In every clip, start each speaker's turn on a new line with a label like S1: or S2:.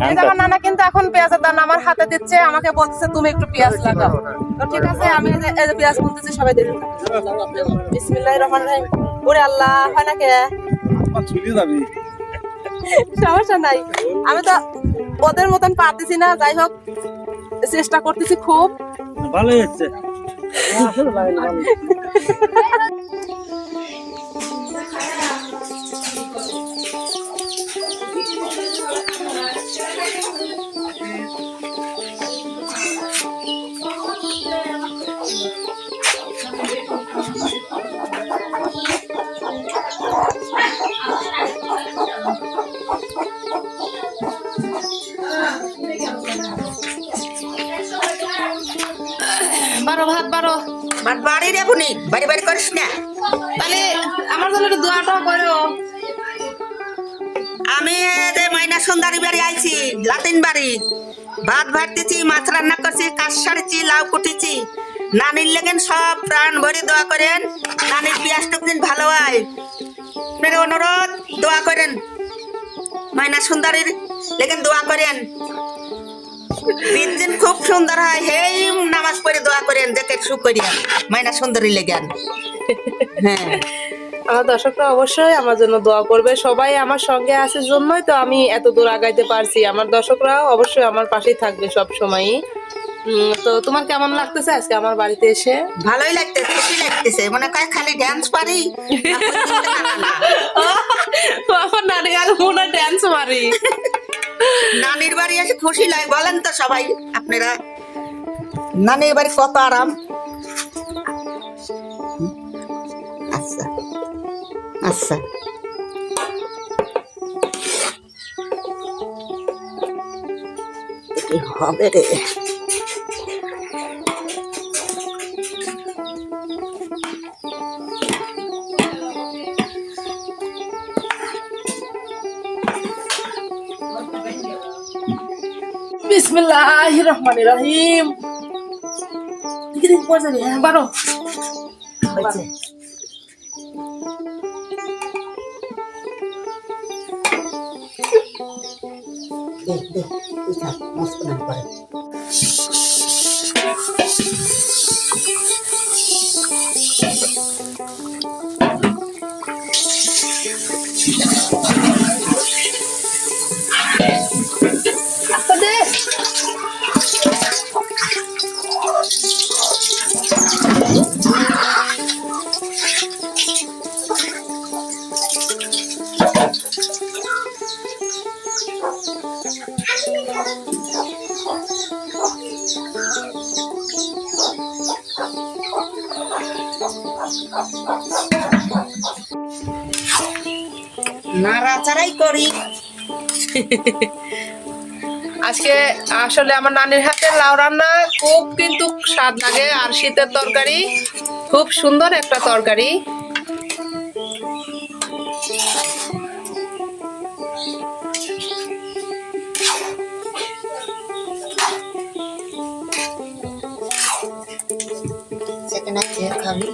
S1: এই যে আমার নানা কিন্তু এখন পেঁয়াজের দানা আমার হাতে দিচ্ছে, আমাকে বলতেছে তুমি একটু পেঁয়াজ লাগাও। তো ঠিক আছে, আমি এই যে পেঁয়াজ বলতেছি, সবাই দেখুন। বিসমিল্লাহির রহমানির রহিম। ওরে আল্লাহ, হয় না কে? সমস্যা নাই, আমি তো ওদের মতন পারতেছি না, যাই হোক চেষ্টা করতেছি খুব।
S2: ভালোই হচ্ছে।
S1: বারো ভাত বারো
S3: বাট বাড়ি রে বুনি, বাড়ি বাড়ি করিস না।
S1: তাহলে আমার জন্য একটু দোয়াটা করো।
S3: আমি যে মাইনা সুন্দরী বাড়ি আইছি, লাতিন বাড়ি। ভাত ভাততেছি, মাছ রান্না করছি, কাজ সারিছি, লাউ কুটিছি। নানির লেগেন সব প্রাণ ভরে দোয়া করেন, নানির পেঁয়াজটা দিন ভালো হয়। আপনার অনুরোধ দোয়া করেন, মাইনা সুন্দরীর লেগেন দোয়া করেন। দিন খুব সুন্দর হয়, হেই নামাজ পড়ে দোয়া করেন, দেখে সুখ করিয়া মাইনা সুন্দরী লেগেন। হ্যাঁ,
S1: আমার দর্শকরা অবশ্যই আমার জন্য দোয়া করবে, সবাই আমার সঙ্গে আছে জন্যই তো আমি এত দূর আগাইতে পারছি। আমার দর্শকরাও অবশ্যই আমার পাশেই থাকবে সব সময়ই। তো তোমার কেমন লাগতেছে আজকে আমার বাড়িতে এসে?
S3: ভালোই লাগতেছে, খুশি লাগতেছে, মনে হয় খালি ড্যান্স পারি।
S1: আমার নানি আর মনে ড্যান্স মারি।
S3: নানির বাড়ি এসে খুশি লাগে, বলেন তো সবাই আপনারা, নানির বাড়ি কত আরাম। আচ্ছা আচ্ছা, কি হবে রে?
S1: বিসমিল্লাহির রহমানির রহিম। দিকে পড়ে যাবে, হ্যাঁ বারো
S3: হয়েছে। দেখ দেখ, তুই থাক, মস্ত নাম করে।
S1: দে।
S3: নাড়াচাড়াই করি।
S1: আজকে আসলে আমার নানির হাতের লাউ রান্না খুব কিন্তু স্বাদ লাগে, আর শীতের তরকারি খুব সুন্দর একটা তরকারি।
S3: সেখানে খেয়ে খাবি।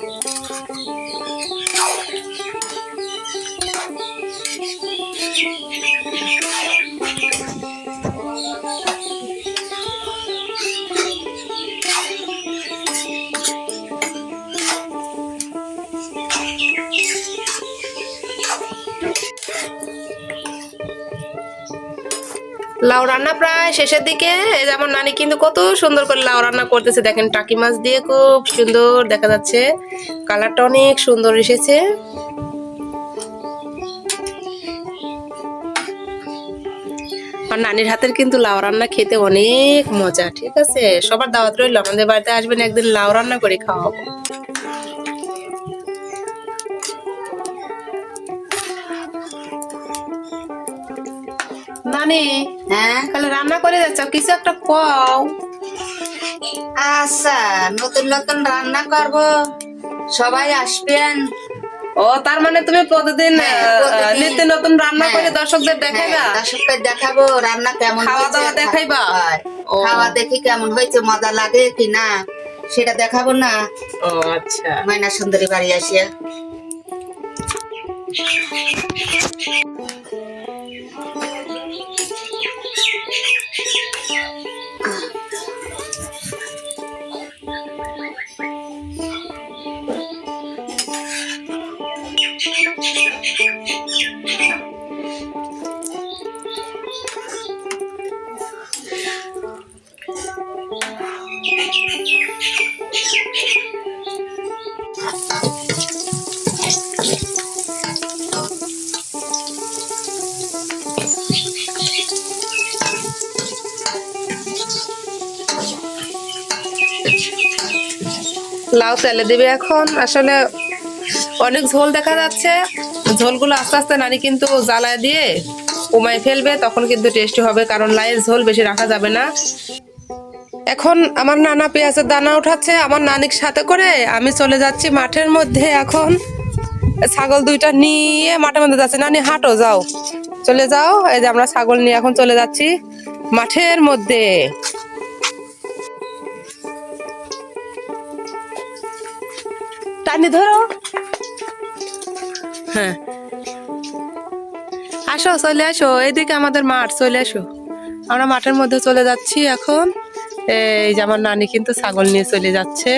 S1: লাউ রান্না প্রায় শেষের দিকে। এই যে আমার নানি কিন্তু কত সুন্দর করে লাউ রান্না করতেছে, দেখেন টাকি মাছ দিয়ে খুব সুন্দর দেখা যাচ্ছে, কালারটা অনেক সুন্দর এসেছে। আর নানির হাতের কিন্তু লাউ রান্না খেতে অনেক মজা। ঠিক আছে, সবার দাওয়াত রইল, আমাদের বাড়িতে আসবেন, একদিন লাউ রান্না করে খাওয়াবো। নানি,
S3: হ্যাঁ,
S1: তাহলে রান্না করে যাচ্ছ, কিছু একটা কও।
S3: আচ্ছা, নতুন নতুন রান্না করব, সবাই আসবেন।
S1: ও, তার মানে তুমি প্রতিদিন
S3: প্রতিদিন।
S1: নিত্য নতুন রান্না করে দর্শকদের দেখাইবা?
S3: দর্শকদের দেখাবো রান্না কেমন
S1: খাওয়া
S3: হয়েছে।
S1: দাওয়া দেখাইবা?
S3: হয়।
S1: ও।
S3: খাওয়া দেখি কেমন হয়েছে, মজা লাগে কি না সেটা দেখাবো না।
S1: ও আচ্ছা।
S3: মাইনা সুন্দরী বাড়ি আসিয়া
S1: লাউ তেলে দিবে এখন। আসলে অনেক ঝোল দেখা যাচ্ছে, ঝোলগুলো আস্তে আস্তে নানি কিন্তু জ্বালায় দিয়ে কমায় ফেলবে, তখন কিন্তু টেস্টি হবে, কারণ লাউয়ের ঝোল বেশি রাখা যাবে না। এখন আমার নানা পেঁয়াজের দানা উঠাচ্ছে আমার নানির সাথে করে, আমি চলে যাচ্ছি মাঠের মধ্যে। এখন ছাগল দুইটা নিয়ে মাঠের মধ্যে যাচ্ছে। নানি হাঁটো, যাও, চলে যাও। এই যে আমরা ছাগল নিয়ে এখন চলে যাচ্ছি মাঠের মধ্যে। টানি ধরো, হ্যাঁ আসো, চলে আসো, এইদিকে আমাদের মাঠ, চলে আসো। আমরা মাঠের মধ্যে চলে যাচ্ছি এখন। এই যে আমার নানি কিন্তু ছাগল নিয়ে চলে যাচ্ছে।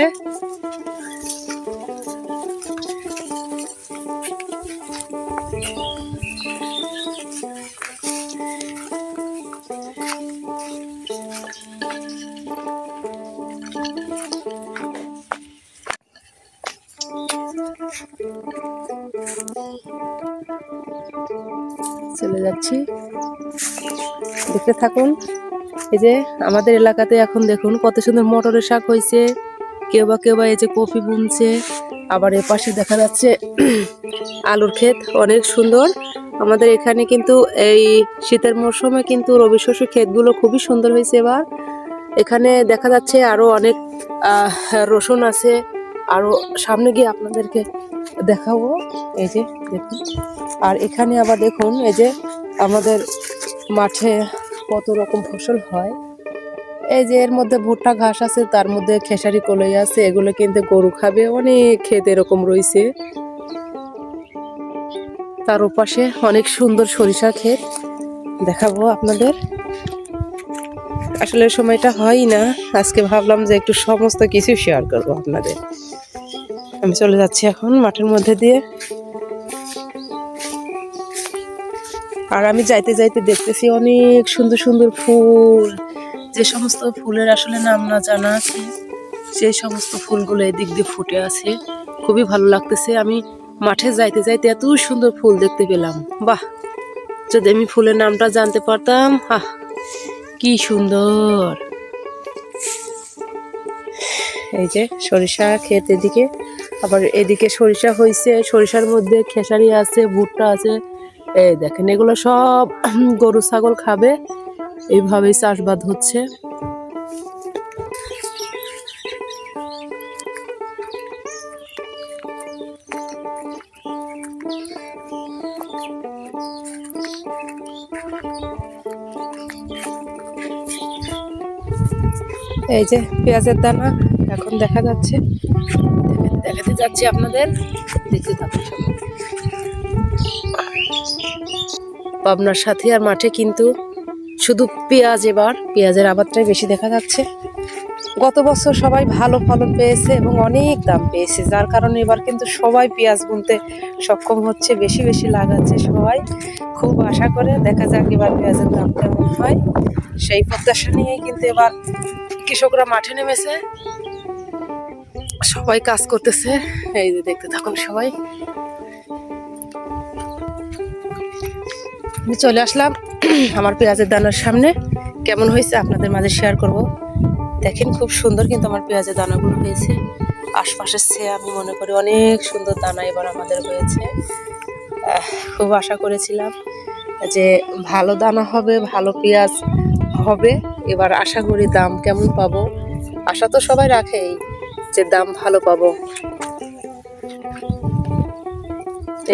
S1: চলে যাচ্ছি, দেখতে থাকুন। এই যে আমাদের এলাকাতে এখন দেখুন কত সুন্দর মটরের শাক হয়েছে, কেউ বা এই যে কপি বুনছে, আবার এ পাশে দেখা যাচ্ছে আলুর ক্ষেত, অনেক সুন্দর। আমাদের এখানে কিন্তু এই শীতের মরশুমে কিন্তু রবি শস্য ক্ষেতগুলো খুবই সুন্দর হয়েছে এবার। এখানে দেখা যাচ্ছে আরো অনেক রসুন আছে, আরো সামনে গিয়ে আপনাদেরকে দেখাবো। এই যে দেখুন, আর এখানে আবার দেখুন এই যে আমাদের মাঠে কত রকম ফসল হয়। এই যে এর মধ্যে ভুট্টা ঘাস আছে, তার মধ্যে খেসারি কলই আছে, এগুলো কিন্তু গরু খাবে। অনেক ক্ষেত এরকম রয়েছে, তার ওপাশে অনেক সুন্দর সরিষা ক্ষেত দেখাবো আপনাদের। আসলে সময়টা হয় না, আজকে ভাবলাম যে একটু সমস্ত কিছু শেয়ার করবো আপনাদের। আমি চলে যাচ্ছি এখন মাঠের মধ্যে দিয়ে। আর আমি যাইতে যাইতে দেখতেছি অনেক সুন্দর সুন্দর ফুল, যে সমস্ত ফুলের আসলে নাম না জানা আছে, সেই সমস্ত ফুলগুলো এদিক দিয়ে ফুটে আছে, খুবই ভালো লাগতেছে। আমি মাঠে যাইতে যাইতে এত সুন্দর ফুল দেখতে পেলাম, বাহ! যদি আমি ফুলের নামটা জানতে পারতাম, আহ কি সুন্দর। এই যে সরিষা ক্ষেত এদিকে, আবার এদিকে সরিষা হয়েছে, সরিষার মধ্যে খেসারি আছে, ভুট্টা আছে। এই দেখেন, এগুলো সব গরু ছাগল খাবে, এইভাবেই চাষবাদ হচ্ছে। এই যে পেঁয়াজের দানা এখন দেখা যাচ্ছে, দেখাতে যাচ্ছি আপনাদের, দেখতে থাকুন। পাবনার সাথে আর মাঠে কিন্তু শুধু পেঁয়াজ, এবার পেঁয়াজের আবাদটাই বেশি দেখা যাচ্ছে। গত বছর সবাই ভালো ফলন পেয়েছে এবং অনেক দাম পেয়েছে, যার কারণে এবার কিন্তু সবাই পেঁয়াজ বুনতে সক্ষম হচ্ছে, বেশি বেশি লাগাচ্ছে সবাই। খুব আশা করে, দেখা যাক এবার পেঁয়াজের দাম কেমন হয়, সেই প্রত্যাশা নিয়েই কিন্তু এবার কৃষকরা মাঠে নেমেছে, সবাই কাজ করতেছে। এই যে দেখতে থাকুন সবাই। আমি চলে আসলাম আমার পেঁয়াজের দানার সামনে, কেমন হয়েছে আপনাদের মাঝে শেয়ার করব। দেখেন খুব সুন্দর কিন্তু আমার পেঁয়াজের দানাগুলো হয়েছে, আশপাশের চেয়ে আমি মনে করি অনেক সুন্দর দানা এবার আমাদের হয়েছে। খুব আশা করেছিলাম যে ভালো দানা হবে, ভালো পেঁয়াজ হবে। এবার আশা করি দাম কেমন পাবো, আশা তো সবাই রাখেই যে দাম ভালো পাবো।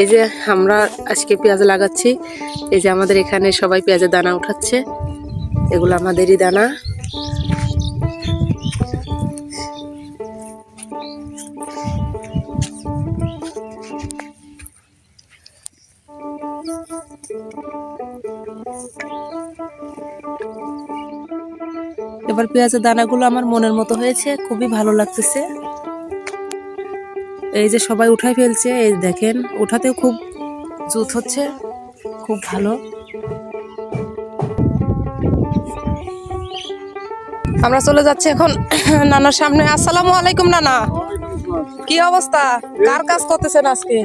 S1: এই যে আমরা আজকে পেঁয়াজ লাগাচ্ছি, এই যে আমাদের এখানে সবাই পেঁয়াজের দানা উঠাচ্ছে, এগুলো আমাদেরই দানা। এবার পেঁয়াজের দানাগুলো আমার মনের মতো হয়েছে, খুবই ভালো লাগতেছে। এই যে সবাই উঠাই ফেলছে, এই দেখেন উঠাতেও খুব জুত হচ্ছে, খুব ভালো। আমরা চলে যাচ্ছি এখন নানার সামনে। আসসালামু আলাইকুম নানা, কি অবস্থা? কার কাজ করতেছেন আজকে?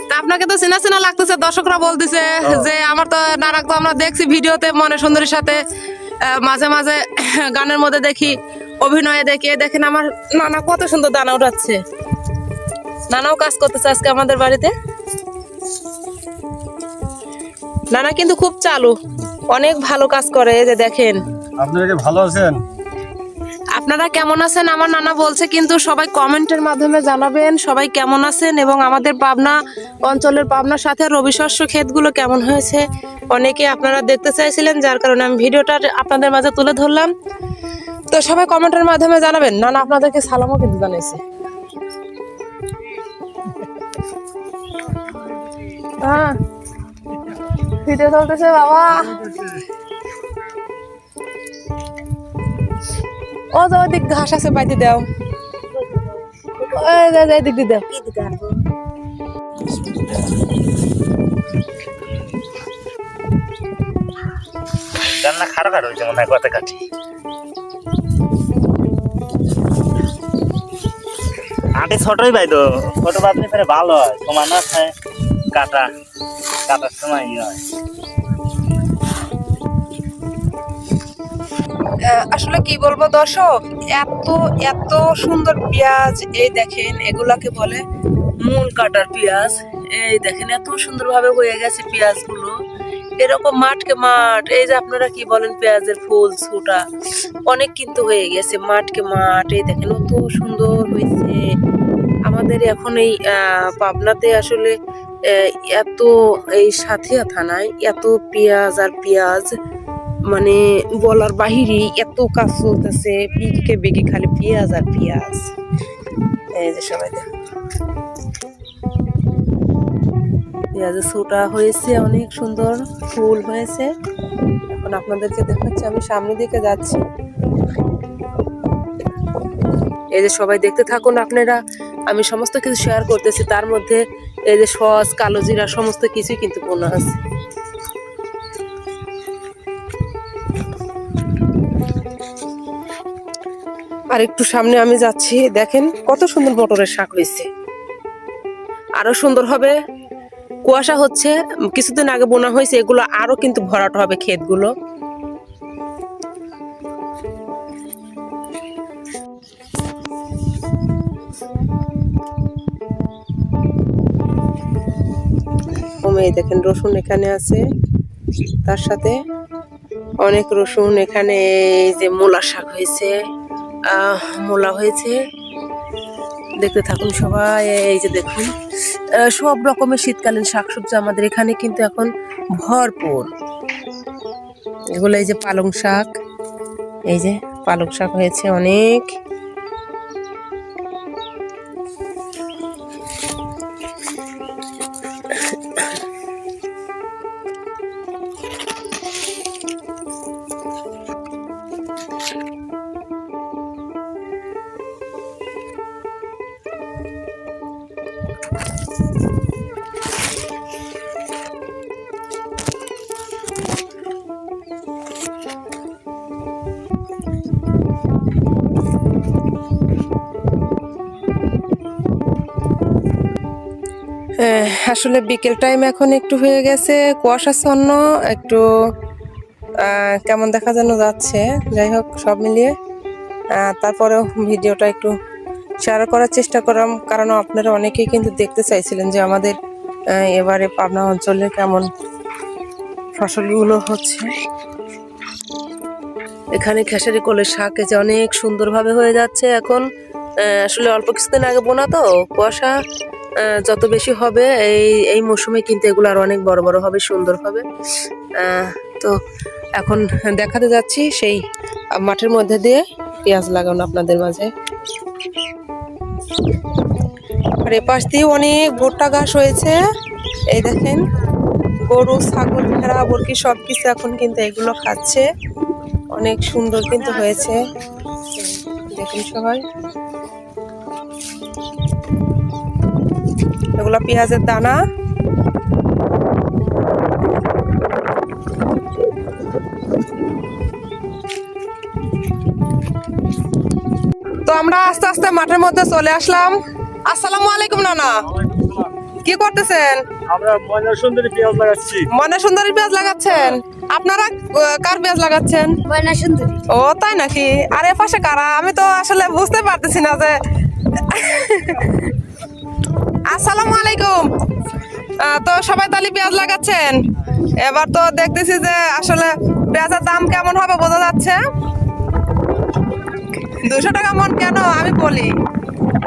S1: তা আপনাকে তো চেনা চেনা লাগতেছে, দর্শকরা বলতেছে যে আমার তো নানা, তো আমরা দেখছি ভিডিওতে মনে সুন্দরীর সাথে মাঝে মাঝে গানের মধ্যে দেখি, অভিনয়ে দেখে দেখেন আমার নানা কত সুন্দর দানা উঠাচ্ছে। নানাও কাজ করতেছে আজকে আমাদের বাড়িতে। নানা কিন্তু খুব চালু, অনেক ভালো কাজ করে। এই যে দেখেন।
S2: আপনারা কি ভালো আছেন?
S1: আপনারা কেমন আছেন আমার নানা বলছে, কিন্তু সবাই কমেন্টের মাধ্যমে জানাবেন সবাই কেমন আছেন, এবং আমাদের পাবনা অঞ্চলের পাবনার সাথে রবি শস্য ক্ষেতগুলো কেমন হয়েছে অনেকে আপনারা দেখতে চাইছিলেন, যার কারণে আমি ভিডিওটা আপনাদের মাঝে তুলে ধরলাম। তো সবাই কমেন্টের মাধ্যমে জানাবেন। নানা আপনাদেরকে সালামও কিন্তু জানাইছে। হ্যাঁ ভিডিও চলতেছে বাবা। ও তো ওদিক ঘাস আছে বাইতে দাও, দিক দিয়ে দাও।
S2: রান্না খারাপ খারাপ হয়েছে মনে হয়, কথা কাটি আটে ছোটই ভাই তো, ছোট বাদনি ফেরে ভালো হয়, সমান আছে কাটার সময় ইয়ে হয়।
S1: আসলে কি বলবো দর্শক, এত এত সুন্দর পেঁয়াজ, এই দেখেন এগুলাকে বলে মূল কাটার পেঁয়াজ। এই দেখেন এত সুন্দর ভাবে হয়ে গেছে পেঁয়াজ গুলো, এরকম মাঠকে মাঠ। এই যে আপনারা কি বলেন পেঁয়াজের ফুল ছোটা অনেক কিন্তু হয়ে গেছে মাঠকে মাঠ। এই দেখেন কত সুন্দর হয়েছে। আমাদের এখন এই পাবনাতে আসলে এত এই সাথিয়া থানায় এত পেঁয়াজ আর পেঁয়াজ, মানে বলার বাহিরে এত কাজ চলতেছে, বিঘে বিঘে খালি পেঁয়াজ আর পেঁয়াজ। এই যে সবাই দেখো পেঁয়াজের ছোটা হয়েছে, অনেক সুন্দর ফুল হয়েছে। এখন আপনাদেরকে দেখাচ্ছি, আমি সামনের দিকে যাচ্ছি। এই যে সবাই দেখতে থাকুন আপনারা, আমি সমস্ত কিছু শেয়ার করতেছি। তার মধ্যে এই যে সস, কালো জিরা সমস্ত কিছু কিন্তু বোনা আছে। আর একটু সামনে আমি যাচ্ছি, দেখেন কত সুন্দর মটরের শাক হয়েছে, আরো সুন্দর হবে। কুয়াশা হচ্ছে, কিছুদিন আগে বোনা হয়েছে, এগুলো আরো কিন্তু ভরাট হবে ক্ষেতগুলো। এই দেখেন রসুন এখানে আছে, তার সাথে অনেক রসুন এখানে। এই যে মূলা শাক হয়েছে, মূলা হয়েছে, দেখতে থাকুন সবাই। এই যে দেখুন সব রকমের শীতকালীন শাকসবজি আমাদের এখানে কিন্তু এখন ভরপুর। এগুলো এই যে পালং শাক, এই যে পালং শাক হয়েছে অনেক। আসলে বিকেল টাইম এখন একটু হয়ে গেছে, কুয়াশাচ্ছন্ন একটু, কেমন দেখা যেন যাচ্ছে। যাই হোক সব মিলিয়ে তারপরেও ভিডিওটা একটু শেয়ার করার চেষ্টা করলাম, কারণ আপনারা অনেকেই কিন্তু দেখতে চাইছিলেন যে আমাদের এবারে পাবনা অঞ্চলে কেমন ফসলগুলো হচ্ছে। এখানে খেসারি কলের শাক যে অনেক সুন্দরভাবে হয়ে যাচ্ছে এখন। আসলে অল্প কিছুদিন আগে বোনা তো, কুয়াশা যত বেশি হবে এই মৌসুমে কিন্তু এগুলো আর অনেক বড় বড় হবে, সুন্দর হবে। তো এখন দেখাতে যাচ্ছি সেই মাঠের মধ্যে দিয়ে পেঁয়াজ লাগানো আপনাদের মাঝে। আর এপাশ দিয়ে অনেক ভুট্টা ঘাস হয়েছে। এই দেখেন গরু, ছাগল, ভেড়া, বরকি সবকিছু এখন কিন্তু এগুলো খাচ্ছে। অনেক সুন্দর কিন্তু হয়েছে, দেখুন সবাই। এগুলো পেঁয়াজের দানা। তো আমরা আস্তে আস্তে মাঠের মধ্যে চলে আসলাম। আসসালামু আলাইকুম নানা, কি করতেছেন?
S2: আমরা ময়না সুন্দরী পেঁয়াজ লাগাচ্ছি।
S1: ময়না সুন্দরী পেঁয়াজ লাগাচ্ছেন? আপনারা কার পেঁয়াজ লাগাচ্ছেন?
S4: ময়না সুন্দরী।
S1: ও তাই নাকি? আর এ পাশে কারা? আমি তো আসলে বুঝতে পারতেছি না যে। আসসালামু আলাইকুম। তো সবাই তাহলে পেঁয়াজ লাগাচ্ছেন। এবার তো দেখতেছি যে আসলে পেঁয়াজের দাম কেমন হবে বোঝা যাচ্ছে। 200 টাকা মন কেন আমি বলি,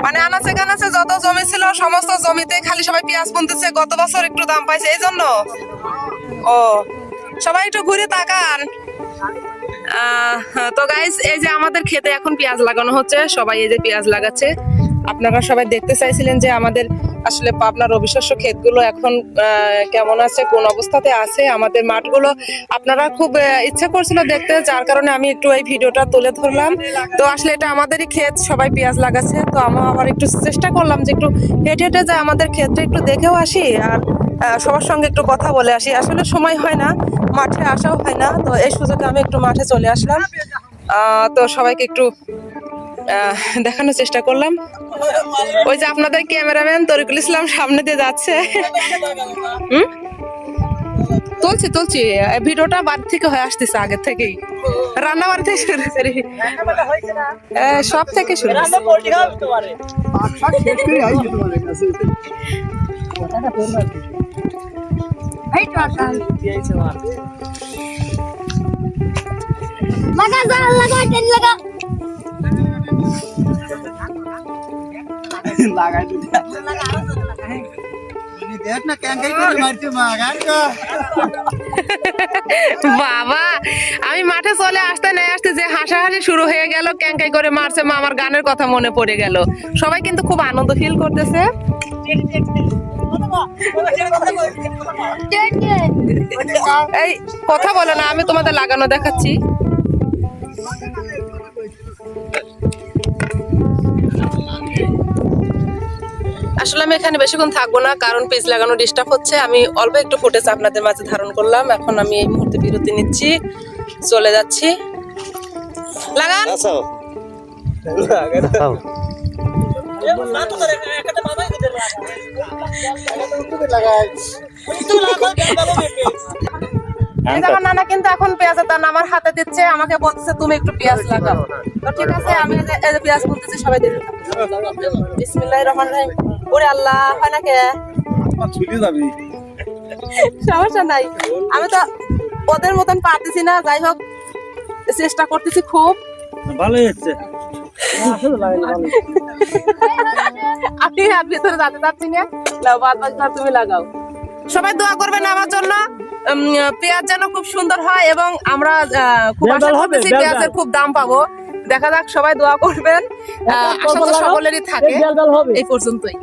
S1: মানে আনাচে কানাচে যত জমি ছিল সমস্ত জমিতে খালি সবাই পেঁয়াজ বুনতেছে, গত বছর একটু দাম পাইছে এই জন্য। ও সবাই একটু ঘুরে তাকান। তো গাইস, এই যে আমাদের খেতে এখন পেঁয়াজ লাগানো হচ্ছে, সবাই এই যে পেঁয়াজ লাগাচ্ছে। আপনারা সবাই দেখতে চাইছিলেন যে আমাদের আসলে পাবনার রবি শস্য ক্ষেতগুলো এখন কেমন আছে, কোন অবস্থাতে আছে, আমাদের মাঠগুলো আপনারা খুব ইচ্ছা করছিল দেখতে, যার কারণে আমি একটু এই ভিডিওটা তুলে ধরলাম। তো আসলে এটা আমাদেরই ক্ষেত, সবাই পেঁয়াজ লাগাচ্ছে। তো আমি আবার একটু চেষ্টা করলাম যে একটু হেঁটে হেঁটে যে আমাদের ক্ষেতটা একটু দেখেও আসি আর সবার সঙ্গে একটু কথা বলে আসি। আসলে সময় হয় না, মাঠে আসাও হয় না, তো এই সুযোগে আমি একটু মাঠে চলে আসলাম। তো সবাইকে একটু দেখানোর চেষ্টা করলাম। ওই যে আপনাদের ক্যামেরাম্যান তরিকুল ইসলাম সামনে দিয়ে যাচ্ছে। তুলছি ভিডিওটা বাড়ি থেকে হয়ে আসতেছে আগে থেকেই, রান্না বাড়ি থেকে শুরু করি, সব থেকে শুরু
S4: লাগা জাল লাগা টেন লাগা।
S1: বাবা, আমি মাঠে চলে আসতে না আসতে যে হাসাহাসি শুরু হয়ে গেল, ক্যাঙ্কাই করে মারছে মা, আমার গানের কথা মনে পড়ে গেল। সবাই কিন্তু খুব আনন্দ ফিল করতেছে। এই কথা বলে না, আমি তোমাদের লাগানো দেখাচ্ছি। আসলে আমি এখানে বেশিক্ষণ থাকবো না, কারণ পেজ লাগানো ডিস্টার্ব হচ্ছে। আমি অল্প একটু ফুটেজ আপনাদের মাঝে ধারণ করলাম। এখন আমি এই মুহূর্তে বিরতি নিচ্ছি, চলে যাচ্ছি। লাগান। এই দেখো নানা কিন্তু এখন পেঁয়াজের দানা আমার হাতে দিচ্ছে, আমাকে বলতেছে তুমি একটু পেঁয়াজ লাগাও। তো ঠিক আছে, আমি এই যে পেঁয়াজ বলতেছি, সবাই দেখে বিসমিল্লাহির রহমানির রহিম। ওরে আল্লাহ, হয় না কে? সমস্যা নাই, আমি তো ওদের মতন পারতেছি না, যাই হোক চেষ্টা করতেছি খুব।
S2: ভালোই হচ্ছে।
S1: আমি আর ভিতরে যেতে চাচ্ছি না, বাদ বাকি তুমি লাগাও। সবাই দোয়া করবেন আমার জন্য, পেঁয়াজ যেন খুব সুন্দর হয় এবং আমরা খুব আশা করতেছি পেঁয়াজের খুব দাম পাবো। দেখা যাক, সবাই দোয়া করবেন। আশা তো সকলেরই থাকে। এই পর্যন্তই।